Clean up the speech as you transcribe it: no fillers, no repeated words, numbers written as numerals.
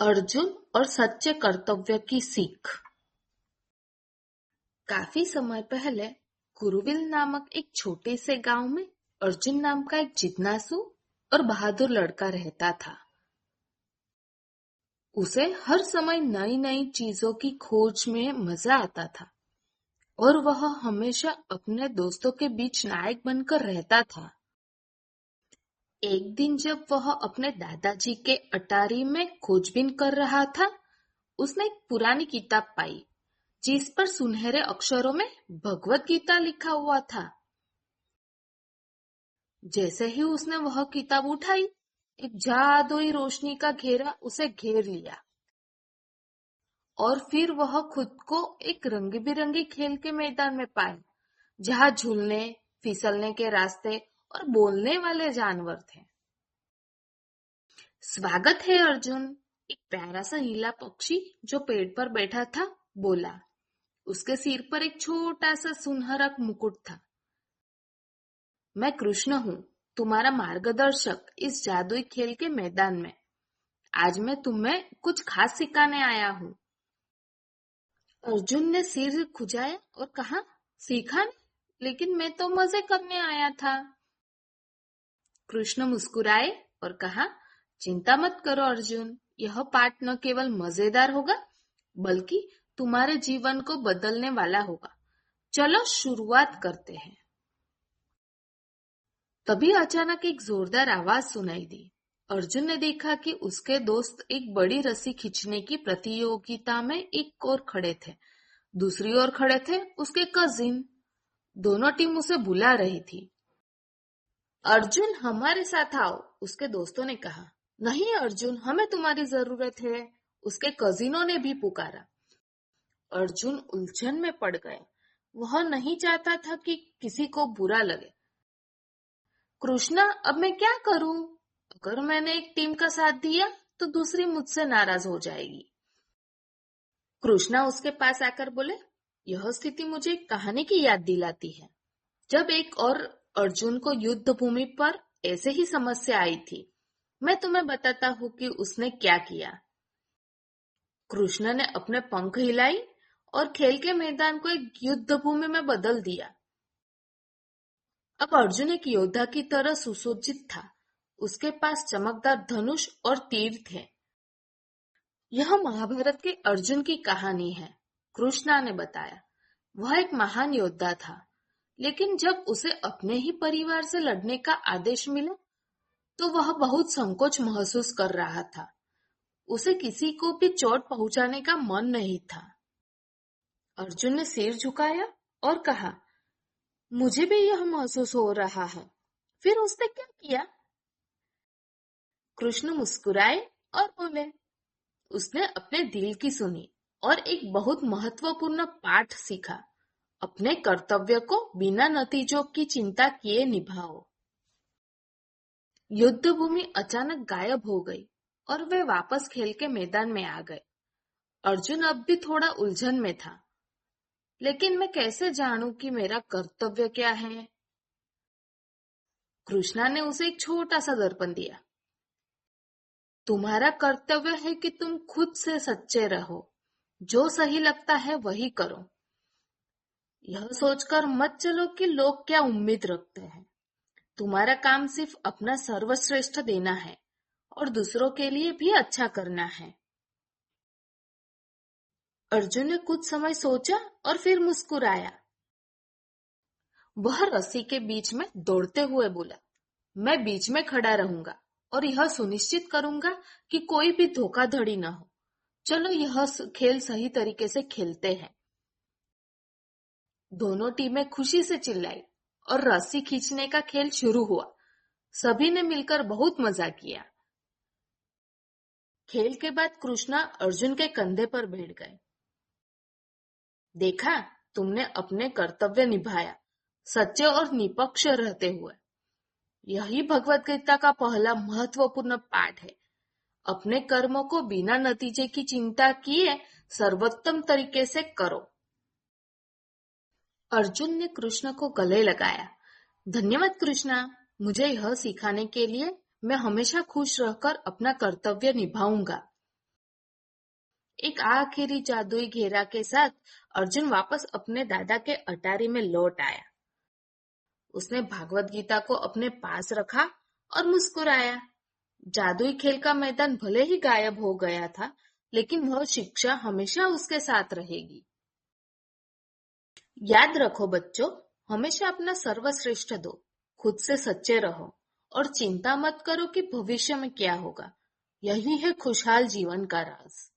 अर्जुन और सच्चे कर्तव्य की सीख। काफी समय पहले कुरुविल नामक एक छोटे से गांव में अर्जुन नाम का एक जिज्ञासु और बहादुर लड़का रहता था। उसे हर समय नई नई चीजों की खोज में मजा आता था और वह हमेशा अपने दोस्तों के बीच नायक बनकर रहता था। एक दिन जब वह अपने दादाजी के अटारी में खोजबीन कर रहा था, उसने एक पुरानी किताब पाई जिस पर सुनहरे अक्षरों में भगवत गीता लिखा हुआ था। जैसे ही उसने वह किताब उठाई, एक जादुई रोशनी का घेरा उसे घेर लिया और फिर वह खुद को एक रंग बिरंगी खेल के मैदान में पाया, जहाँ झूलने, फिसलने के रास्ते और बोलने वाले जानवर थे। स्वागत है अर्जुन, एक प्यारा सा नीला पक्षी जो पेड़ पर बैठा था बोला। उसके सिर पर एक छोटा सा सुनहरा मुकुट था। मैं कृष्ण हूँ, तुम्हारा मार्गदर्शक इस जादुई खेल के मैदान में। आज मैं तुम्हें कुछ खास सिखाने आया हूँ। अर्जुन ने सिर खुजाया और कहा, सीखा नहीं, लेकिन मैं तो मजे करने आया था। कृष्ण मुस्कुराए और कहा, चिंता मत करो अर्जुन, यह पाठ न केवल मजेदार होगा बल्कि तुम्हारे जीवन को बदलने वाला होगा। चलो शुरुआत करते हैं। तभी अचानक एक जोरदार आवाज सुनाई दी। अर्जुन ने देखा कि उसके दोस्त एक बड़ी रस्सी खींचने की प्रतियोगिता में एक ओर खड़े थे, दूसरी ओर खड़े थे उसके कजिन। दोनों टीम उसे बुला रही थी। अर्जुन हमारे साथ आओ, उसके दोस्तों ने कहा। नहीं अर्जुन, हमें तुम्हारी जरूरत है, उसके कजिनों ने भी पुकारा। अर्जुन उलझन में पड़ गया। वह नहीं चाहता था कि किसी को बुरा लगे। कृष्णा, अब मैं क्या करूं? अगर मैंने एक टीम का साथ दिया तो दूसरी मुझसे नाराज हो जाएगी। कृष्णा उसके पास आकर बोले, यह स्थिति मुझे एक कहानी की याद दिलाती है। जब एक और अर्जुन को युद्ध भूमि पर ऐसे ही समस्या आई थी। मैं तुम्हें बताता हूँ कि उसने क्या किया। कृष्ण ने अपने पंख हिलाई और खेल के मैदान को एक युद्ध भूमि में बदल दिया। अब अर्जुन एक योद्धा की तरह सुसज्जित था। उसके पास चमकदार धनुष और तीर थे। यह महाभारत के अर्जुन की कहानी है, कृष्णा ने बताया। वह एक महान योद्धा था, लेकिन जब उसे अपने ही परिवार से लड़ने का आदेश मिला तो वह बहुत संकोच महसूस कर रहा था। उसे किसी को भी चोट पहुंचाने का मन नहीं था। अर्जुन ने सिर झुकाया और कहा, मुझे भी यह महसूस हो रहा है। फिर उसने क्या किया? कृष्ण मुस्कुराए और बोले, उसने अपने दिल की सुनी और एक बहुत महत्वपूर्ण पाठ सीखा। अपने कर्तव्य को बिना नतीजों की चिंता किए निभाओ। युद्ध भूमि अचानक गायब हो गई और वे वापस खेल के मैदान में आ गए। अर्जुन अब भी थोड़ा उलझन में था। लेकिन मैं कैसे जानूं कि मेरा कर्तव्य क्या है? कृष्णा ने उसे एक छोटा सा दर्पण दिया। तुम्हारा कर्तव्य है कि तुम खुद से सच्चे रहो। जो सही लगता है वही करो। यह सोचकर मत चलो कि लोग क्या उम्मीद रखते हैं। तुम्हारा काम सिर्फ अपना सर्वश्रेष्ठ देना है और दूसरों के लिए भी अच्छा करना है। अर्जुन ने कुछ समय सोचा और फिर मुस्कुराया। वह रस्सी के बीच में दौड़ते हुए बोला, मैं बीच में खड़ा रहूंगा और यह सुनिश्चित करूंगा कि कोई भी धोखाधड़ी न हो। चलो यह खेल सही तरीके से खेलते हैं। दोनों टीमें खुशी से चिल्लाई और रस्सी खींचने का खेल शुरू हुआ। सभी ने मिलकर बहुत मजा किया। खेल के बाद कृष्णा अर्जुन के कंधे पर बैठ गए। देखा, तुमने अपने कर्तव्य निभाया, सच्चे और निष्पक्ष रहते हुए। यही भगवत गीता का पहला महत्वपूर्ण पाठ है। अपने कर्मों को बिना नतीजे की चिंता किए सर्वोत्तम तरीके से करो। अर्जुन ने कृष्ण को गले लगाया। धन्यवाद कृष्णा, मुझे यह सिखाने के लिए। मैं हमेशा खुश रहकर अपना कर्तव्य निभाऊंगा। एक आखिरी जादुई घेरा के साथ अर्जुन वापस अपने दादा के अटारी में लौट आया। उसने भागवत गीता को अपने पास रखा और मुस्कुराया। जादुई खेल का मैदान भले ही गायब हो गया था, लेकिन वह शिक्षा हमेशा उसके साथ रहेगी। याद रखो बच्चों, हमेशा अपना सर्वश्रेष्ठ दो, खुद से सच्चे रहो और चिंता मत करो कि भविष्य में क्या होगा। यही है खुशहाल जीवन का राज।